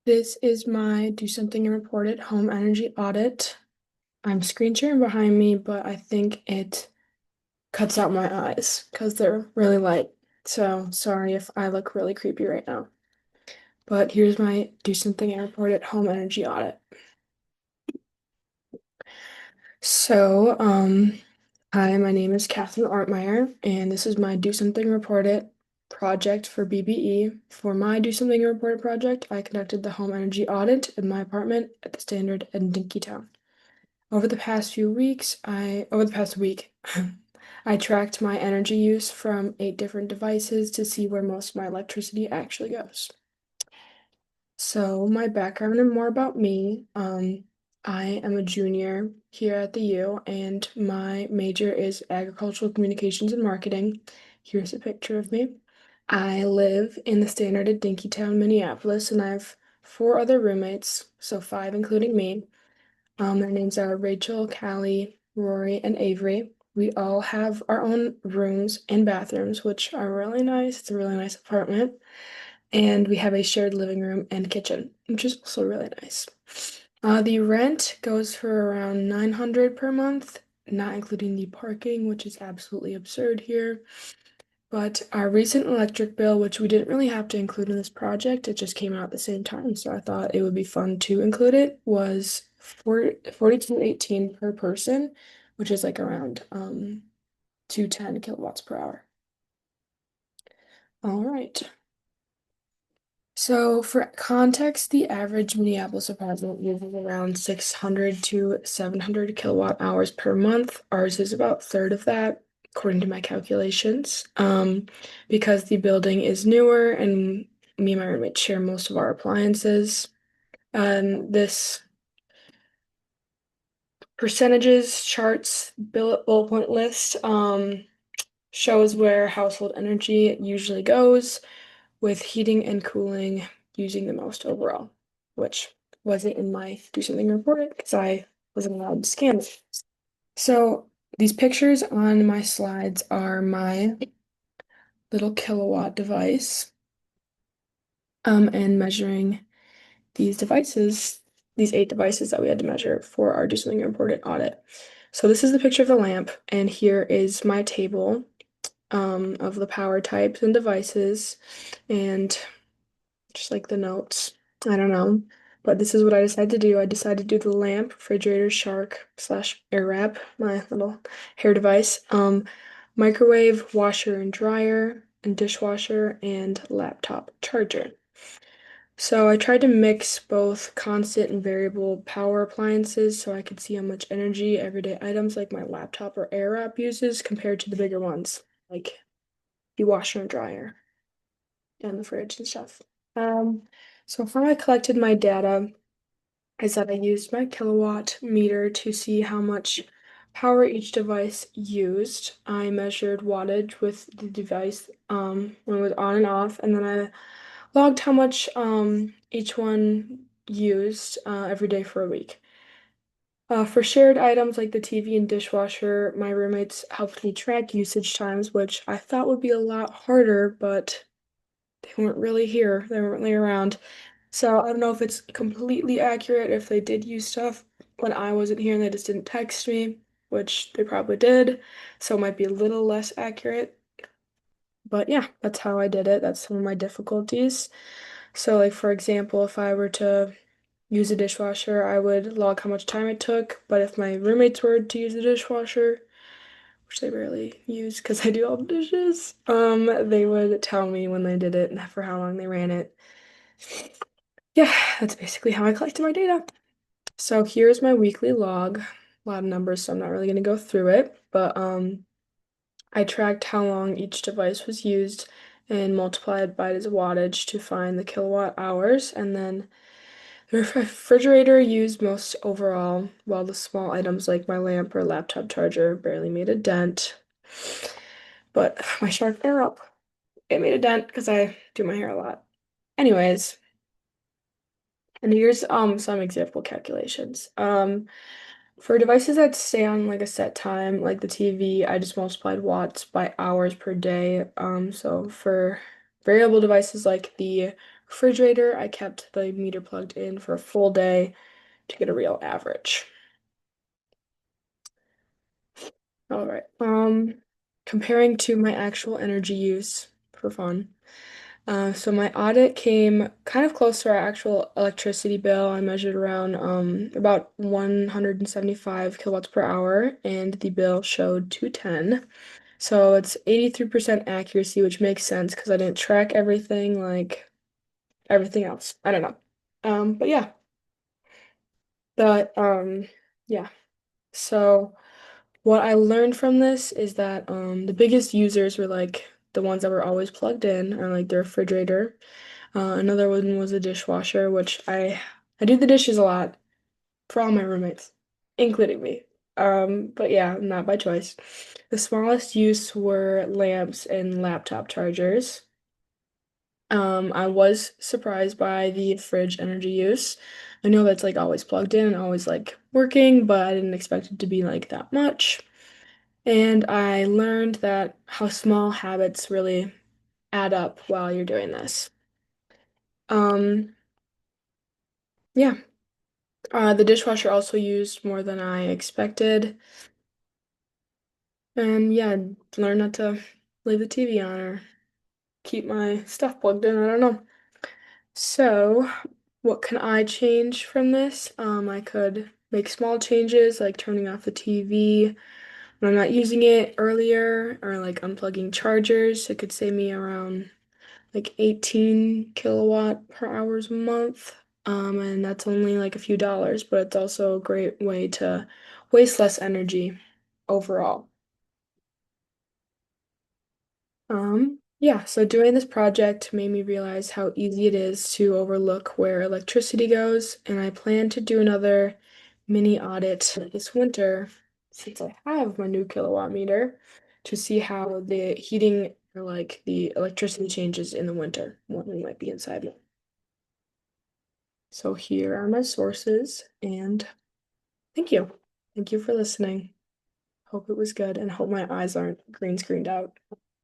This is my do something and report it home energy audit. I'm screen sharing behind me, but I think it cuts out my eyes because they're really light. So sorry if I look really creepy right now. But here's my do something and report it home energy audit. So, hi, my name is Catherine Artmeyer, and this is my do something report it project for BBE. For my do something and report it project, I conducted the home energy audit in my apartment at the Standard in Dinkytown. Over the past week, I tracked my energy use from 8 different devices to see where most of my electricity actually goes. So, my background and more about me. I am a junior here at the U, and my major is agricultural communications and marketing. Here's a picture of me. I live in the Standard at Dinkytown, Minneapolis, and I have 4 other roommates, so 5 including me. Their names are Rachel, Callie, Rory, and Avery. We all have our own rooms and bathrooms, which are really nice. It's a really nice apartment. And we have a shared living room and kitchen, which is also really nice. The rent goes for around 900 per month, not including the parking, which is absolutely absurd here. But our recent electric bill, which we didn't really have to include in this project, it just came out at the same time, so I thought it would be fun to include it, was 4218 per person, which is like around 210 kilowatts per hour. All right. So for context, the average Minneapolis apartment uses around 600 to 700 kilowatt hours per month. Ours is about a third of that, according to my calculations. Because the building is newer and me and my roommate share most of our appliances. This percentages charts bullet point list shows where household energy usually goes, with heating and cooling using the most overall, which wasn't in my do something report because I wasn't allowed to scan it. So these pictures on my slides are my little kilowatt device, and measuring these devices, these 8 devices that we had to measure for our do something important audit. So this is the picture of the lamp, and here is my table of the power types and devices, and just like the notes. I don't know. But this is what I decided to do. I decided to do the lamp, refrigerator, shark slash air wrap, my little hair device, microwave, washer and dryer, and dishwasher, and laptop charger. So I tried to mix both constant and variable power appliances so I could see how much energy everyday items like my laptop or air wrap uses compared to the bigger ones, like the washer and dryer and the fridge and stuff. Um, so how I collected my data is that I used my kilowatt meter to see how much power each device used. I measured wattage with the device when it was on and off, and then I logged how much each one used every day for a week. For shared items like the TV and dishwasher, my roommates helped me track usage times, which I thought would be a lot harder, but they weren't really here. They weren't really around. So I don't know if it's completely accurate if they did use stuff when I wasn't here and they just didn't text me, which they probably did. So it might be a little less accurate. But yeah, that's how I did it. That's some of my difficulties. So like for example, if I were to use a dishwasher, I would log how much time it took. But if my roommates were to use the dishwasher, which they rarely use because I do all the dishes, they would tell me when they did it and for how long they ran it. Yeah, that's basically how I collected my data. So here's my weekly log. A lot of numbers, so I'm not really going to go through it, but I tracked how long each device was used and multiplied by its wattage to find the kilowatt hours, and then the refrigerator used most overall, while the small items like my lamp or laptop charger barely made a dent. But my shark hair up, it made a dent because I do my hair a lot. Anyways, and here's some example calculations. For devices that stay on like a set time, like the TV, I just multiplied watts by hours per day. So for variable devices like the refrigerator, I kept the meter plugged in for a full day to get a real average. All right. Comparing to my actual energy use for fun. So my audit came kind of close to our actual electricity bill. I measured around about 175 kilowatts per hour, and the bill showed 210. So it's 83% accuracy, which makes sense because I didn't track everything like everything else. I don't know. But yeah, but yeah. So what I learned from this is that the biggest users were like the ones that were always plugged in, or like the refrigerator. Another one was the dishwasher, which I do the dishes a lot for all my roommates, including me. But yeah, not by choice. The smallest use were lamps and laptop chargers. I was surprised by the fridge energy use. I know that's like always plugged in and always like working, but I didn't expect it to be like that much. And I learned that how small habits really add up while you're doing this. Um, yeah. The dishwasher also used more than I expected. And yeah, learn not to leave the TV on or keep my stuff plugged in. I don't know. So, what can I change from this? I could make small changes like turning off the TV when I'm not using it earlier or like unplugging chargers. It could save me around like 18 kilowatt per hours a month. And that's only like a few dollars, but it's also a great way to waste less energy overall. Yeah, so doing this project made me realize how easy it is to overlook where electricity goes, and I plan to do another mini audit this winter since I have my new kilowatt meter to see how the heating or like the electricity changes in the winter when we might be inside. So here are my sources, and thank you. Thank you for listening. Hope it was good and hope my eyes aren't green screened out.